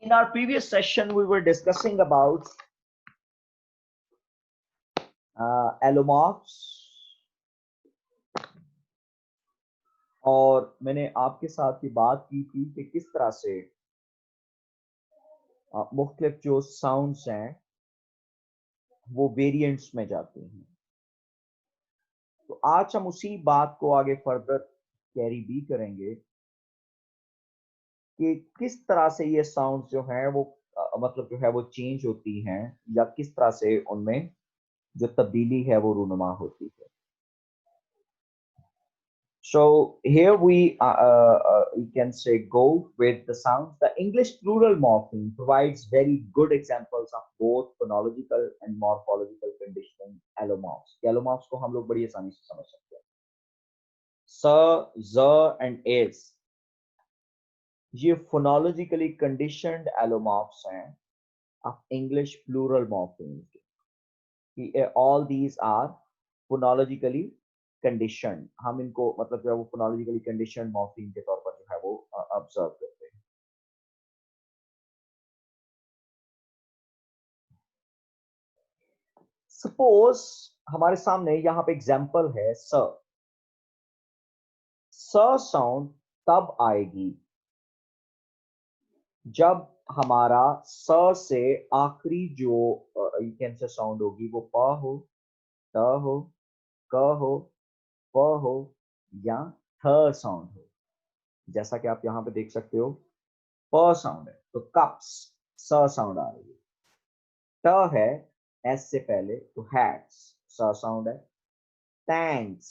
In our previous session, we were discussing about allomorphs, और मैंने आपके साथ ये बात की थी कि किस तरह से मुख्तलिफ जो साउंड्स हैं वो वेरिएंट्स में जाते हैं। तो आज हम उसी बात को आगे फर्दर कैरी भी करेंगे कि किस तरह से ये साउंड्स जो हैं वो मतलब जो है वो चेंज होती हैं, या किस तरह से उनमें जो तब्दीली है वो रूनुमा होती है। So here we can say go with the sounds. The English plural morpheme provides very good examples of both phonological and morphological conditioning allomorphs. Allomorphs को हम लोग बड़ी आसानी से समझ सकते हैं। S, Z and is ये phonologically conditioned allomorphs हैं of English plural morphemes. All these are phonologically condition, हम इनको मतलब जो है वो फोनोलॉजिकली कंडीशन मॉर्फीम के तौर पर जो है वो ऑब्जर्व करते हैं। सपोज हमारे सामने यहाँ पे एग्जांपल है स साउंड तब आएगी जब हमारा स से आखिरी जो यू कैन से साउंड होगी वो प हो, त हो, क हो, प हो या थ साउंड हो। जैसा कि आप यहाँ पे देख सकते हो प साउंड है तो कप्स स साउंड आ रही है। ट है एस से पहले तो हैट्स स साउंड है। थैंक्स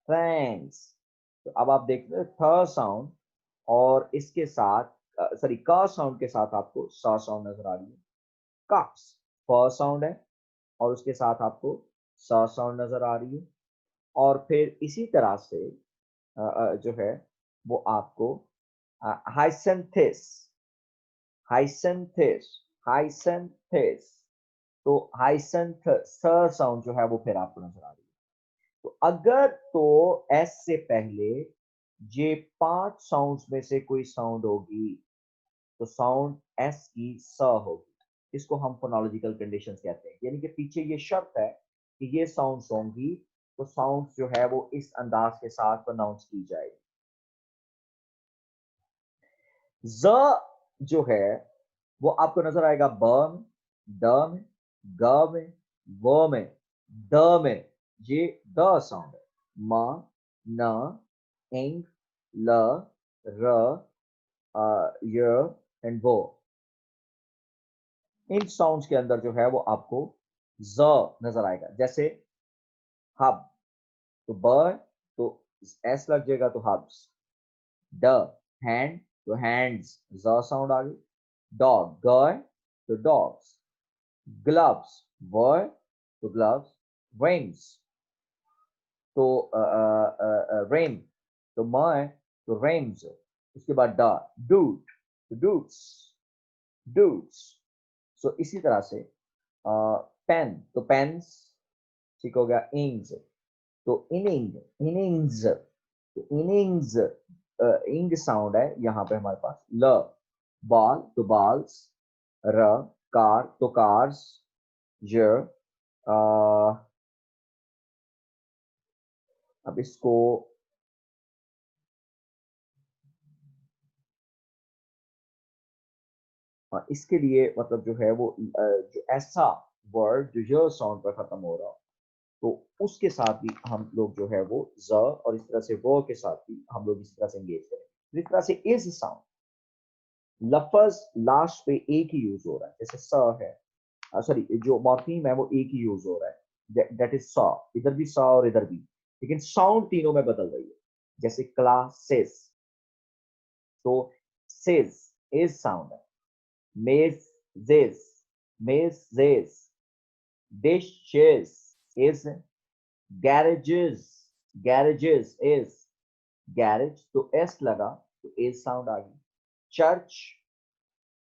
थैंक्स, तो अब आप देखते हैं थ साउंड और इसके साथ सॉरी क साउंड के साथ आपको स साउंड नजर आ रही है। कप्स फ साउंड है और उसके साथ आपको स साउंड नजर आ रही है। और फिर इसी तरह से जो है वो आपको हाइसेंथिस हाइसेंथिस हाइसेंथिस तो हाइसेंथ स साउंड जो है वो फिर आपको नजर आ रही है। तो अगर तो एस से पहले ये 5 साउंड्स में से कोई साउंड होगी तो साउंड एस की स होगी। इसको हम फोनोलॉजिकल कंडीशंस कहते हैं, यानी कि पीछे ये शर्त है कि ये साउंड्स होंगी तो साउंड्स जो है वो इस अंदाज के साथ प्रोनाउंस की जाएगी। ज जो है वो आपको नजर आएगा ब में, ड में, ग में, व में, द में, ये द साउंड है। म, न, इंग, ल, र, य एंड वो। इन साउंड्स के अंदर जो है वो आपको ज नजर आएगा। जैसे हब तो ब तो एस लग जाएगा तो हब्स। ड हैंड तो हैंड्स ज साउंड आ गई। डॉग ग तो डॉग्स। ग्लव्स व तो ग्लव्स। रिंग्स तो रिंग तो म तो रिंग्स। उसके बाद ड डूट तो डूट्स डूट्स। सो इसी तरह से पेन तो पेन्स, ठीक हो गया। इंग्स तो इनिंग इनिंग्स तो इनिंग्स, इंग साउंड है यहाँ पे हमारे पास। ल बॉल तो बॉल्स। र कार तो कार्स। य अब इसको इसके लिए मतलब जो है वो जो ऐसा वर्ड जो य साउंड पर खत्म हो रहा हो तो उसके साथ भी हम लोग जो है वो ज, और इस तरह से वो के साथ भी हम लोग इस तरह से एंगेज करें। इस तरह से इज साउंड लफज लास्ट पे एक ही यूज हो रहा है, जैसे स है, सॉरी जो मॉर्फीम है वो एक ही यूज हो रहा है, दैट इज स। इधर भी स और इधर भी, लेकिन साउंड तीनों में बदल रही है। जैसे क्लासेस तो सिज इज साउंड है। Mazes mazes. dishes is garages garages is garage तो s लगा तो एस साउंड आ गई। चर्च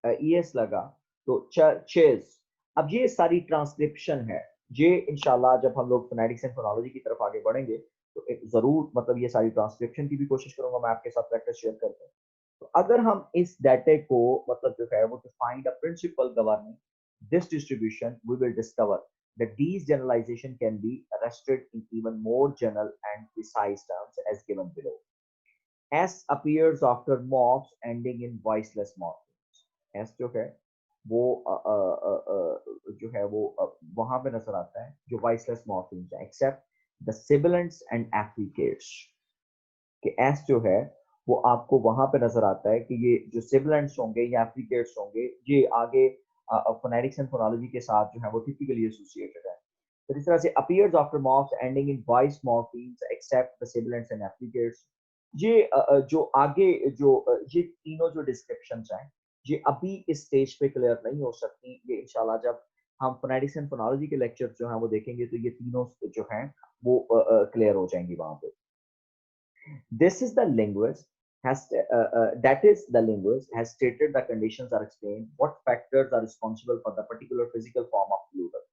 ईएस लगा तो चर्चेस। अब ये सारी ट्रांसक्रिप्शन है, ये इंशाल्लाह जब हम लोग फोनेटिक्स एंड फोनोलॉजी की तरफ आगे बढ़ेंगे तो जरूर मतलब ये सारी ट्रांसक्रिप्शन की भी कोशिश करूंगा मैं आपके साथ प्रैक्टिस शेयर करके। तो अगर हम इस डाटा को मतलब जो है वो to find a principle governing this distribution we will discover that these generalization can be arrested in even more general and precise terms as given below. S appears after morphs ending in voiceless morphemes. S जो है वो जो है वो वहां पे नजर आता है जो voiceless morphemes है except the sibilants and affricates. कि S जो है वो आपको वहां पे नजर आता है कि ये जो सिबिलेंट्स होंगे या एफ्रिकेट्स होंगे ये आगे फोनेटिक्स एंड फोनोलॉजी के साथ जो है वो टिपिकली एसोसिएटेड है। तो इस तरह से appears after morphs ending in voice morphemes except the sibilants and affricates. ये जो आगे जो ये तीनों जो डिस्क्रिप्शंस हैं ये अभी इस स्टेज पे क्लियर नहीं हो सकती। ये इंशाल्लाह जब हम फोनेटिक्स एंड फोनोलॉजी के लेक्चर जो हैं वो देखेंगे तो ये तीनों जो हैं वो क्लियर हो जाएंगी वहां पे। This is the linguist that is the linguist has stated the conditions are explained what factors are responsible for the particular physical form of plural.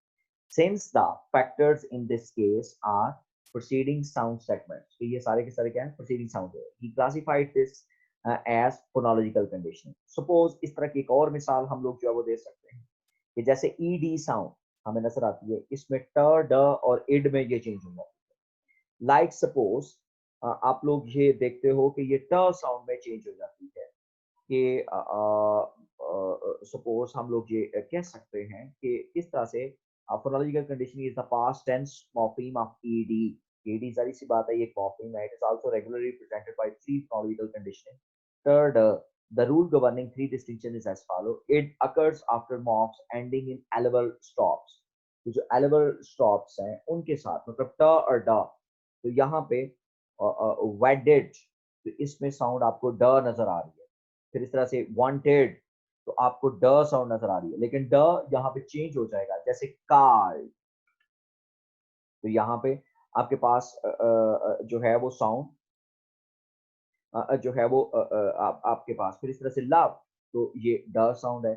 Since the factors in this case are preceding sound segments, तो ये सारे के सारे क्या हैं preceding sound है. He classified this as phonological conditioning. Suppose इस तरह की एक और मिसाल हम लोग जो है वो दे सकते हैं कि जैसे ed sound हमें नजर आती है इसमें ट ड और इड में ये चेंज हो जाता है। Like suppose आप लोग ये देखते हो कि ये ट साउंड में चेंज हो जाती है कि सपोज हम लोग ये कह सकते हैं कि इस तरह से phonological conditioning is the past tense morpheme of ED. ED जारी सी बात है ये एक मॉर्फीम है। It is also regularly presented by three phonological conditioning. Third the rule governing three distinction is as follow. It occurs after morphs ending in allevil stops. तो जो allevil stops हैं उनके साथ मतलब ट और ड तो यहाँ पे wedded तो इसमें साउंड आपको ड नजर आ रही है। फिर इस तरह से wanted तो आपको ड साउंड नजर आ रही है लेकिन ड यहाँ पे चेंज हो जाएगा जैसे कार्ड तो यहाँ पे आपके पास जो है वो साउंड जो है वो आपके पास फिर इस तरह से लव तो ये ड साउंड है।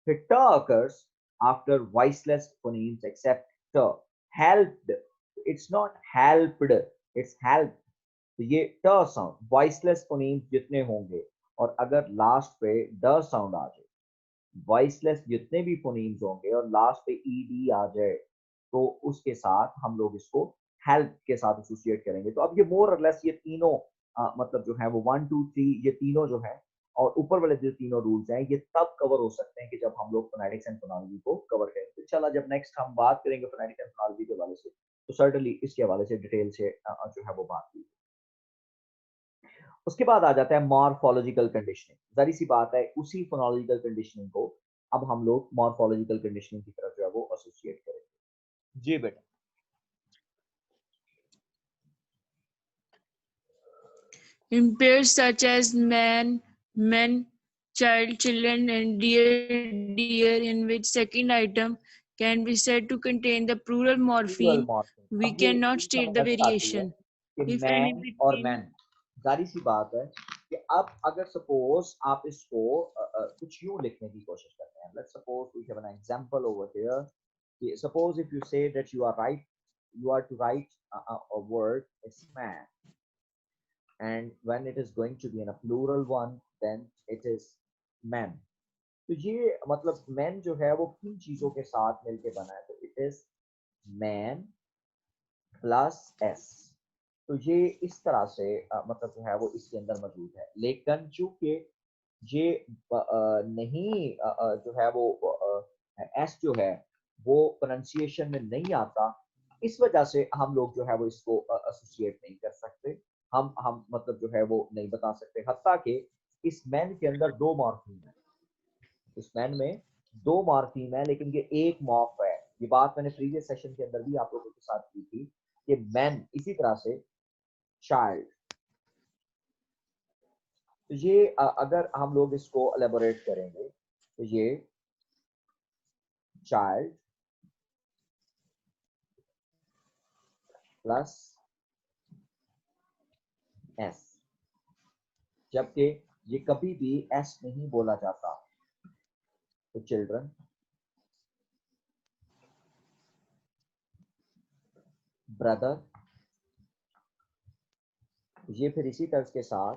फिर ट occurs after voiceless phonemes except t helped it's not helped it's helped तो ये ट साउंड वॉइसलेस फोनीम्स जितने होंगे और अगर लास्ट पे ड साउंड आ जाए वॉइसलेस जितने भी फोनीम्स होंगे और लास्ट पे ईडी आ जाए तो उसके साथ हम लोग इसको हेल्प के साथ एसोसिएट करेंगे। तो अब ये मोर और लेस ये तीनों मतलब जो है वो 1 2 3 ये तीनों जो है और ऊपर वाले जो तीनों रूल्स हैं ये तब कवर हो सकते हैं कि जब हम लोग फोनेटिक्स एंड फोनोलॉजी को कवर करेंगे। तो इंशाल्लाह जब नेक्स्ट हम बात करेंगे फोनेटिक्स एंड फोनोलॉजी के हवाले से तो सर्टनली इसके हवाले से डिटेल से जो है वो बात की। उसके बाद आ जाता है मॉर्फोलॉजिकल कंडीशनिंग। जारी सी बात है उसी फोनोलॉजिकल कंडीशनिंग को अब हम लोग मॉर्फोलॉजिकल कंडीशनिंग की तरफ जो है वो एसोसिएट करेंगे। जी बेटा। In pairs such as man, men, child, children, and deer, deer, in which second item can be said to contain the plural plural morpheme, morpheme we अब ये cannot चीज हमें state the नजर आती है variation. कि If any मैन और between man जारी सी बात है कि अब अगर सपोज आप इसको कुछ यूं लिखने की कोशिश करते हैं। Let's suppose we have an example over here कि suppose if you say that you are right you are to write a word as man and when it is going to be in a plural one then it is men। तो ये मतलब men जो है वो किन चीजों के साथ मिलके बना है तो it is man plus s। तो ये इस तरह से मतलब जो है वो इसके अंदर मौजूद है लेकिन चूंकि ये नहीं जो है वो एस जो है वो प्रोनाउंसिएशन में नहीं आता इस वजह से हम लोग जो है वो इसको एसोसिएट नहीं कर सकते। हम मतलब जो है वो नहीं बता सकते हत्ता कि इस मैन के अंदर दो मॉर्फीम है। इस मैन में दो मॉर्फीम है लेकिन ये एक मॉर्फ है। ये बात मैंने प्रीवियस सेशन के अंदर भी आप लोगों के साथ की थी कि मैन इसी तरह से चाइल्ड। तो ये अगर हम लोग इसको एलेबोरेट करेंगे तो ये चाइल्ड प्लस एस जबकि ये कभी भी एस नहीं बोला जाता। तो चिल्ड्रन ब्रदर ये फिर इसी तर्ज के साथ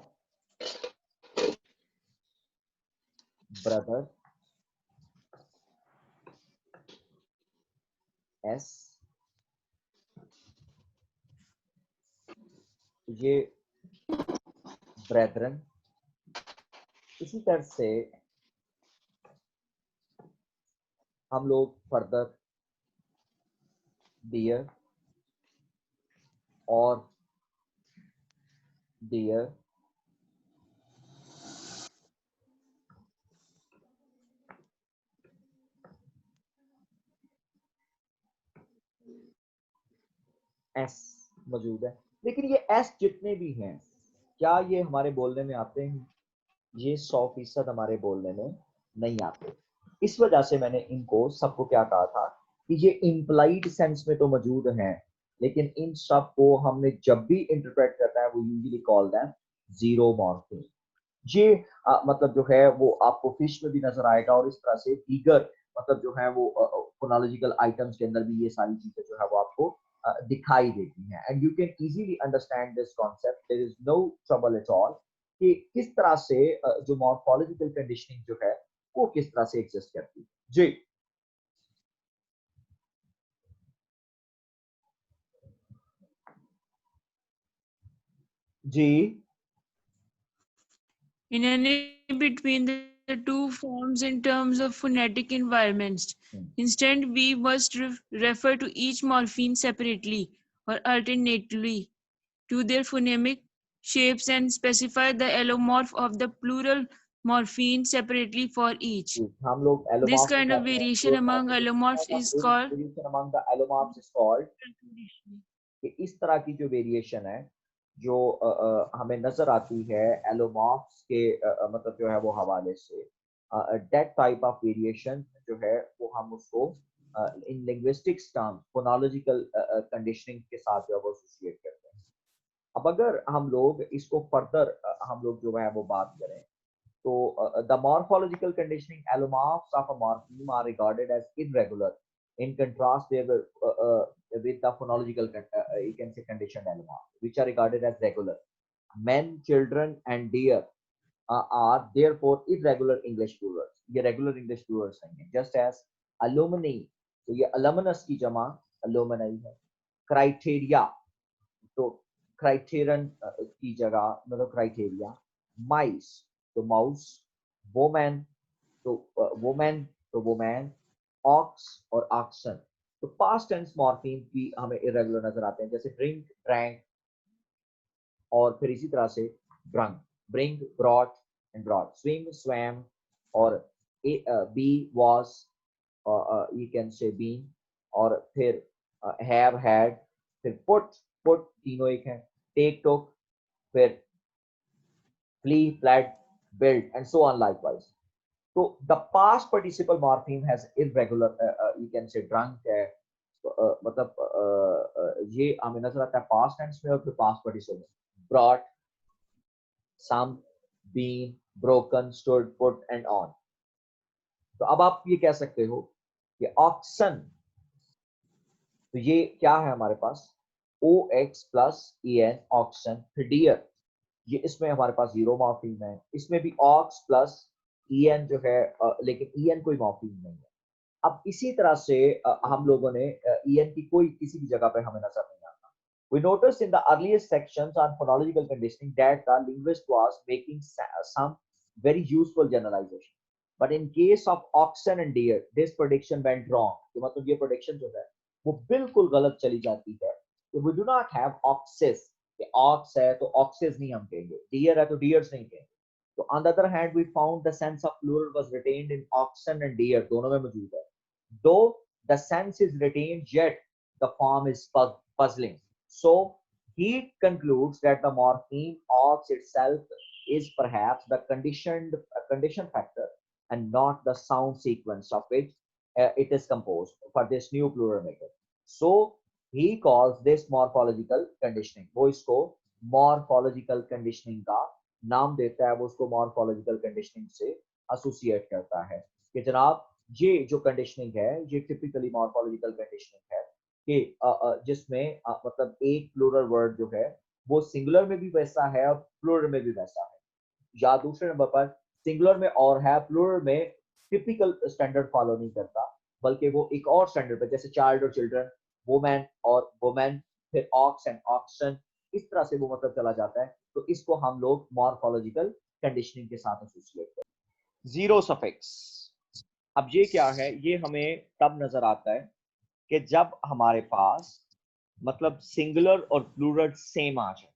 ब्रदर, एस, ये ब्रेथरन। इसी तरह से हम लोग फर्दर डियर और डियर, एस मौजूद है। लेकिन ये एस जितने भी हैं, क्या ये हमारे बोलने में आते हैं? ये 100% हमारे बोलने में नहीं आते। इस वजह से मैंने इनको सबको क्या कहा था कि ये इम्प्लाइड सेंस में तो मौजूद हैं, लेकिन इन सब को हमने जब भी इंटरप्रेट करना है वो usually call them zero morpheme. ये मतलब जो है वो आपको फिश में भी नजर आएगा और इस तरह से दीगर मतलब जो है वो फोनोलॉजिकल आइटम्स के अंदर भी ये सारी चीजें जो है वो आपको दिखाई देती हैं। And you can easily understand this concept, there is no trouble at all कि किस तरह से जो मॉर्फोलॉजिकल कंडीशनिंग जो है वो किस तरह से एग्जिस्ट करती है। जी जी In any between the two forms in terms of phonetic environments. Instead, we must refer to each morpheme separately or alternately to their phonemic shapes and specify the allomorph of the plural morpheme separately for each. हम लोग This allomorph kind of दिखाते हैं, variation among allomorphs is called variation among the allomorphs is called conditioning. कि इस तरह की जो variation है जो हमें नजर आती है एलोमॉर्फ्स के मतलब जो है वो हवाले से, दैट टाइप ऑफ वेरिएशन जो है वो हम उसको इन लिंग्विस्टिक्स टर्म फोनोलॉजिकल कंडीशनिंग के साथ जो है वो एसोसिएट करते हैं। अब अगर हम लोग इसको फर्दर हम लोग जो है वो बात करें तो the morphological conditioning allomorphs of a morpheme are regarded as irregular. In contrast, they were with the phonological, you can say conditioned allomorphs, which are regarded as regular. Men, children, and deer are therefore irregular English plurals. ये regular English plurals नहीं है. Just as alumni, तो ये alumnus की जमा alumni है. Criteria, तो criterion की जगह मतलब क्राइटेरिया, माइस तो माउस, वोमैन तो वोमैन तो वोमैन, ऑक्स और ऑक्सन। तो पास्ट टेंस मॉर्फीम की हमें इरेगुलर नजर आते हैं, जैसे ड्रिंक, ड्रैंक, और फिर इसी तरह से drunk, bring, brought and brought, swim, swam, और be was, you can say been, और फिर हैव हैड, फिर पुट पुट तीनों एक हैं, टेक टुक, फिर flee fled, build and so on likewise. तो the past participle morpheme has irregular, you can say drunk है, मतलब ये हमें नजर आता है पास्ट टेंस में और फिर पास्ट पार्टिसिपल में, brought, some, been, broken, stood, put and on. तो अब आप ये कह सकते हो कि ऑक्सन, तो ये क्या है हमारे पास, O X plus E N, oxen. फिर डियर, ये इसमें हमारे पास जीरो मॉर्फीम है, इसमें भी ऑक्स प्लस ई एन जो है, लेकिन ई एन कोई मॉर्फीम नहीं है। अब इसी तरह से हम लोगों ने ई एन की कोई किसी भी जगह पे हमें नजर नहीं आता। We noticed in the earliest sections on phonological conditioning that the linguist was making some very useful generalization. But in case of oxen and deer, this prediction went wrong. तो मतलब ये prediction जो है वो बिल्कुल गलत चली जाती है। So we do not have oxes, कि ox है तो oxes नहीं हम कहेंगे, deer है तो deers नहीं कहेंगे। तो on the other hand, we found the sense of plural was retained in oxen and deer, दोनों में मौजूद है। Though the sense is retained, yet the form is puzzling. So he concludes that the morpheme ox itself is perhaps the condition factor and not the sound sequence of which it is composed for this new plural method. So he calls this morphological conditioning. वो इसको morphological conditioning का नाम देता है, वो उसको morphological conditioning से associate करता है कि जनाब ये जो कंडीशनिंग है ये टिपिकली मॉर्फोलॉजिकल कंडीशनिंग है कि जिसमें मतलब एक प्लूरल वर्ड जो है वो सिंगुलर में भी वैसा है और प्लूरल में भी वैसा है। या दूसरे नंबर पर सिंगुलर में और है, प्लूरल में टिपिकल स्टैंडर्ड फॉलो नहीं करता, बल्कि वो एक और स्टैंडर्ड पे, जैसे चाइल्ड और चिल्ड्रन, वुमेन और वुमेन, फिर ऑक्स एंड ऑक्सन, इस तरह से वो मतलब चला जाता है। तो इसको हम लोग मॉर्फोलॉजिकल कंडीशनिंग के साथ एसोसिएट करते हैं। जीरो सफिक्स, अब ये क्या है, ये हमें तब नजर आता है कि जब हमारे पास मतलब सिंगुलर और प्लूरल सेम आ जाए,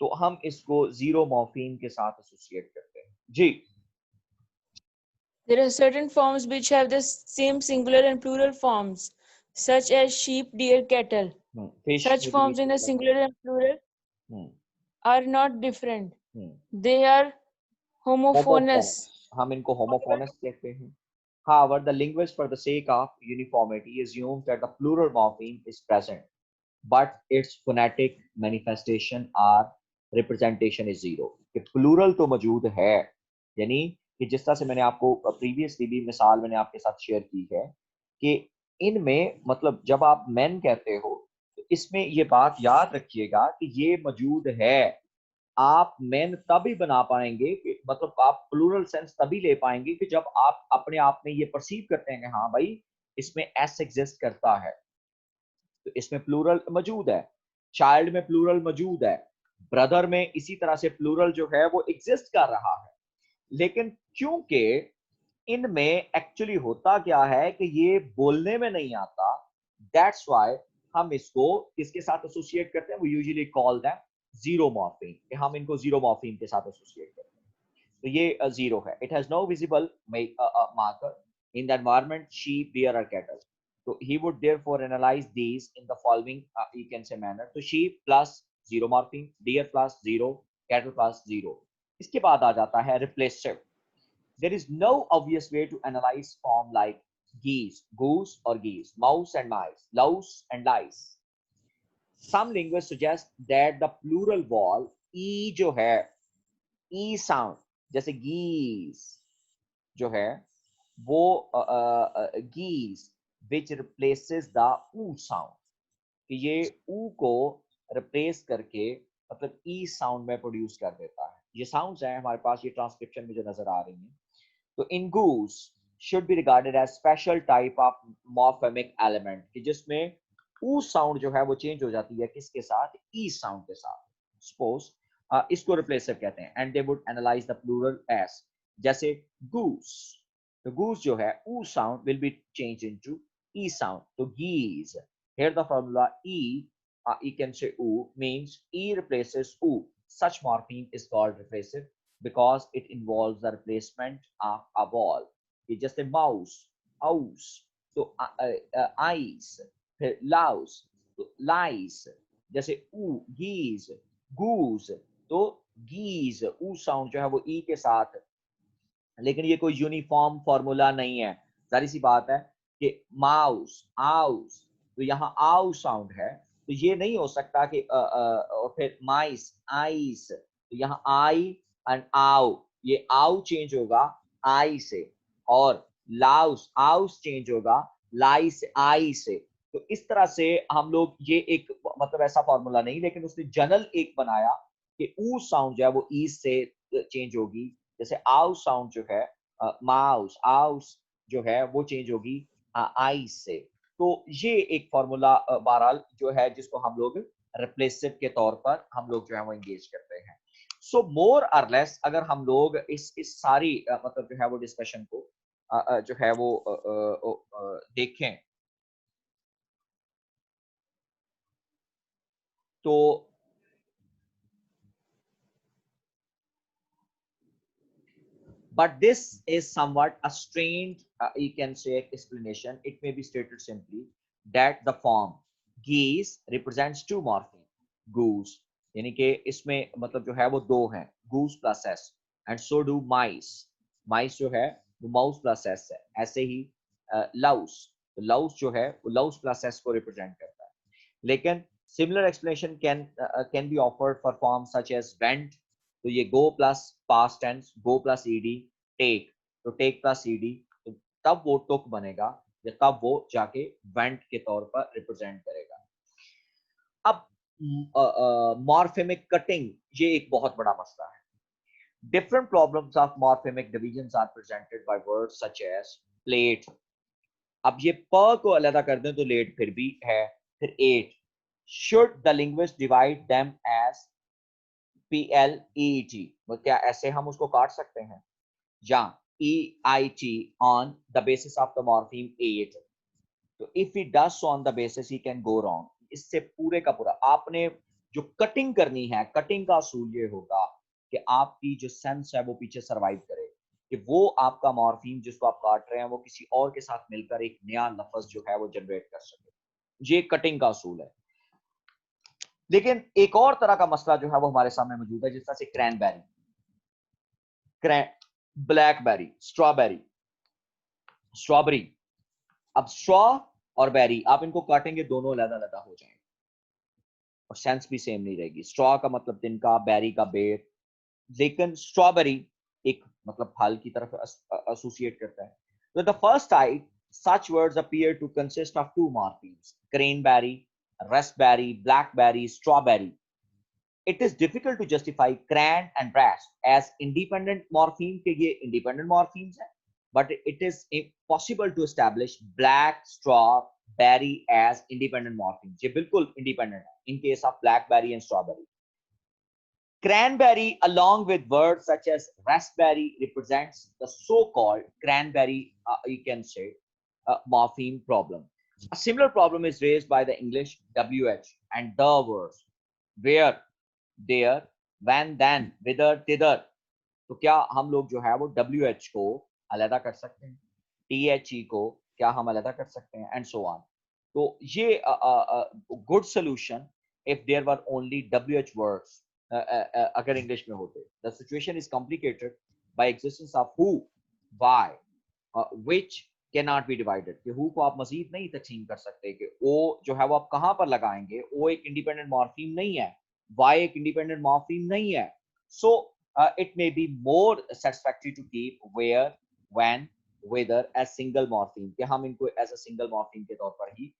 तो हम इसको जीरो मॉर्फीम के साथ एसोसिएट करते हैं। जी, There are certain forms which have the same singular and plural forms, such as sheep, deer, cattle. Fish, Such forms in the singular and plural are not different. They are होमोफोनस, homophonous. हम इनको होमोफोनस कहते हैं। However, the linguist, for the sake of uniformity, assumes that the plural morpheme is present, but its phonetic manifestation or representation is zero. कि plural तो मौजूद है, यानी कि जिस तरह से मैंने आपको प्रीवियसली भी मिसाल मैंने आपके साथ शेयर की है कि इनमें मतलब जब आप मैन कहते हो तो इसमें ये बात याद रखिएगा कि ये मौजूद है। आप मैन तभी बना पाएंगे कि मतलब आप प्लूरल सेंस तभी ले पाएंगे कि जब आप अपने आप में ये परसीव करते हैं कि हाँ भाई इसमें एस एग्जिस्ट करता है, तो इसमें प्लूरल मौजूद है। चाइल्ड में प्लूरल मौजूद है, ब्रदर में इसी तरह से प्लूरल जो है वो एग्जिस्ट कर रहा है। लेकिन क्योंकि इनमें एक्चुअली होता क्या है कि ये बोलने में नहीं आता, दैट्स व्हाई हम इसको किसके साथ एसोसिएट करते हैं, वो usually call them zero morpheme, कि हम इनको जीरो मॉर्फीम के साथ एसोसिएट करते हैं। तो ये जीरो है। It has no visible marker in the environment sheep, deer और cattle. So he would therefore analyze these in the following you can say manner. So sheep plus zero morpheme, deer plus zero, cattle plus zero. इसके बाद आ जाता है replacive. There is no obvious way to analyze form like geese, goose or geese, mouse and mice, louse and lice. Some linguists suggest that the plural vowel e जो है, e sound, जैसे geese जो है वो geese which replaces the u sound, कि ये ऊ को रिप्लेस करके मतलब ई साउंड में प्रोड्यूस कर देता है। ये साउंड्स हैं हमारे पास, ये ट्रांसक्रिप्शन में जो नजर आ रही हैं। तो in goose should be regarded as special type of morphemic element, कि जिसमें ऊ साउंड जो है वो चेंज हो जाती है किसके साथ, ई साउंड के साथ। सपोज इसको रिप्लेसिव कहते हैं। And they would analyse the plural as, जैसे गूस, तो गूस जो है ऊ sound will be change into ई साउंड, तो geese. Here the formula e, you can say u, means e replaces u. Such morpheme is called replacive because it involves the replacement of a vowel. It's just a mouse, aus, so eyes, louse, तो lies, जैसे u, geese, goose, तो geese, u sound जो है वो e के साथ, लेकिन ये कोई यूनिफॉर्म फॉर्मूला नहीं है। जाहिर सी बात है कि माउस, आउस, तो यहाँ आउ साउंड है, तो ये नहीं हो सकता कि और फिर माइस, आइस, तो यहाँ आई एंड आउ, ये आउ चेंज होगा आई से, और लाउस, आउस चेंज होगा लाई से, आई से। तो इस तरह से हम लोग ये एक मतलब ऐसा फॉर्मूला नहीं, लेकिन उसने जनरल एक बनाया कि ऊ साउंड जो है वो ई से चेंज होगी, जैसे आउ साउंड जो है माउस, आउस जो है वो चेंज होगी आई से। तो ये एक फॉर्मूला बहरहाल जो है जिसको हम लोग रिप्लेसिव के तौर पर हम लोग जो है वो एंगेज करते हैं। सो मोर और लेस अगर हम लोग इस सारी मतलब जो है वो डिस्कशन को जो है वो देखें, तो but this is somewhat a strained you can say explanation. It may be stated simply that the form geese represents two morpheme, goose, यानी कि इसमें मतलब जो है वो दो हैं, goose plus s, and so do mice, mice जो है वो mouse plus s है। ऐसे ही louse, तो louse जो है वो louse plus s को represent करता है। लेकिन similar explanation can be offered for forms such as went, तो ये go plus past tense, go plus ed, take, तो take प्लस ed, तो तब वो took बनेगा या तब वो जाके went के तौर पर रिप्रेजेंट करेगा। अब मॉर्फेमिक कटिंग ये एक बहुत बड़ा मसला है। Different problems of morphemic divisions are presented by words such as plate. अब ये प को अलग कर दें तो लेट फिर भी है, फिर eight. Should the linguist divide them as PLET? वो क्या ऐसे हम उसको काट सकते हैं? या EIT on the basis of the morpheme eight. तो if he does so on the basis, he can go wrong. इससे पूरे का पूरा आपने जो कटिंग करनी है, कटिंग का असूल ये होगा कि आपकी जो सेंस है वो पीछे सरवाइव करे, कि वो आपका मॉर्फीम जिसको आप काट रहे हैं वो किसी और के साथ मिलकर एक नया लफ्ज जो है वो जनरेट कर सके. ये कटिंग का असूल है. लेकिन एक और तरह का मसला जो है वो हमारे सामने मौजूद है, जिस तरह से क्रैनबेरी, ब्लैकबेरी, स्ट्रॉबेरी, स्ट्रॉबेरी. अब स्ट्रॉ और बेरी आप इनको काटेंगे दोनों अलग-अलग हो जाएंगे और सेंस भी सेम नहीं रहेगी. स्ट्रॉ का मतलब तिनका, बेरी का बेर. लेकिन स्ट्रॉबेरी एक मतलब फल की तरफ एसोसिएट करता है. तो the first type such words appear to consist of two morphemes: cranberry, raspberry, blackberry, strawberry. It is difficult to justify cran and rasp as independent morpheme के ये independent morphemes हैं, but it is possible to establish black, straw, berry as independent morphemes. ये बिल्कुल independent है in case of blackberry and strawberry. Cranberry, along with words such as raspberry, represents the so-called cranberry, you can say, morpheme problem. A similar problem is raised by the English WH and the words where, there, when, then, whither, thither. तो क्या हम लोग जो है वो WH को अलग कर सकते हैं, THE को क्या हम अलग कर सकते हैं, and so on. तो ये good solution if there were only WH words. अगर इंग्लिश में होते. The situation is complicated by existence of who, why, which cannot be divided. कि who को आप मजीद नहीं तकसीम कर सकते कि o जो है वो आप कहाँ पर लगाएंगे. o एक इंडिपेंडेंट मॉर्फीम नहीं है, y एक इंडिपेंडेंट मॉर्फीम नहीं है. So it may be more satisfactory to keep where, when, whether as single morpheme, कि हम इनको as a single morpheme के तौर पर ही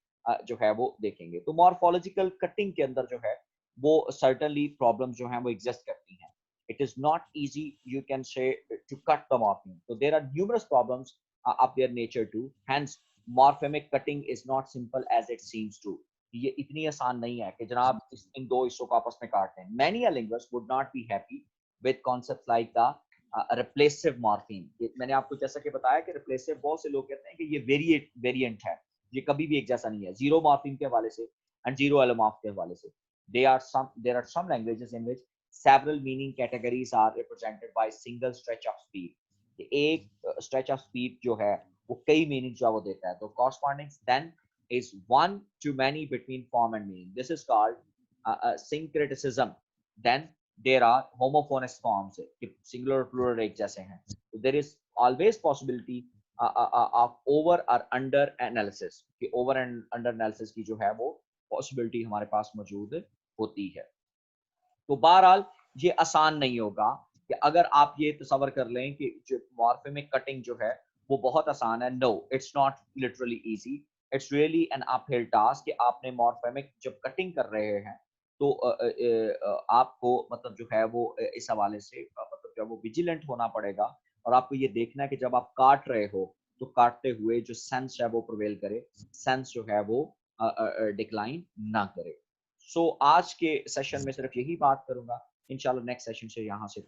जो है वो देखेंगे. तो मॉर्फोलॉजिकल कटिंग के अंदर जो है वो certainly problems जो हैं वो exist करती हैं. It is not easy, you can say, to cut the morpheme. So there are numerous problems of their nature too. Hence, morphemic cutting is not simple as it seems to. ये इतनी आसान नहीं है कि जनाब इन दो हिस्सों को आपस में काट दें. Many a linguist would not be happy with concepts like the replacive morpheme. मैंने आपको जैसा कि बताया कि replacive बहुत से लोग कहते हैं कि ये वेरिएंट है, ये कभी भी एक जैसा नहीं है. जीरो मॉर्फीम के हवाले से एंड जीरो एलोमॉर्फ के हवाले से. There are some languages in which several meaning categories are represented by single stretch of speed. एक stretch of speed जो है वो कई meaning जो है वो देता है. तो corresponding then is one to many between form and meaning. This is called syncretism. Then there are homophonous forms, singular और plural एक जैसे हैं. So there is always possibility of over or under analysis. कि over and under analysis की जो है वो possibility हमारे पास मौजूद होती है. तो बहरहाल ये आसान नहीं होगा कि अगर आप ये तस्वर कर लें कि जो मॉर्फेमिक कटिंग जो है वो बहुत आसान है. No, it's not literally easy. It's really an uphill task कि आपने मॉर्फेमिक जब कटिंग कर रहे हैं तो आपको मतलब जो है वो इस हवाले से मतलब जो वो विजिलेंट होना पड़ेगा और आपको ये देखना है कि जब आप काट रहे हो तो काटते हुए जो सेंस है वो प्रिवेल करे, सेंस जो है वो डिक्लाइन ना करे. सो आज के सेशन में सिर्फ यही बात करूंगा. इंशाल्लाह नेक्स्ट सेशन से यहाँ से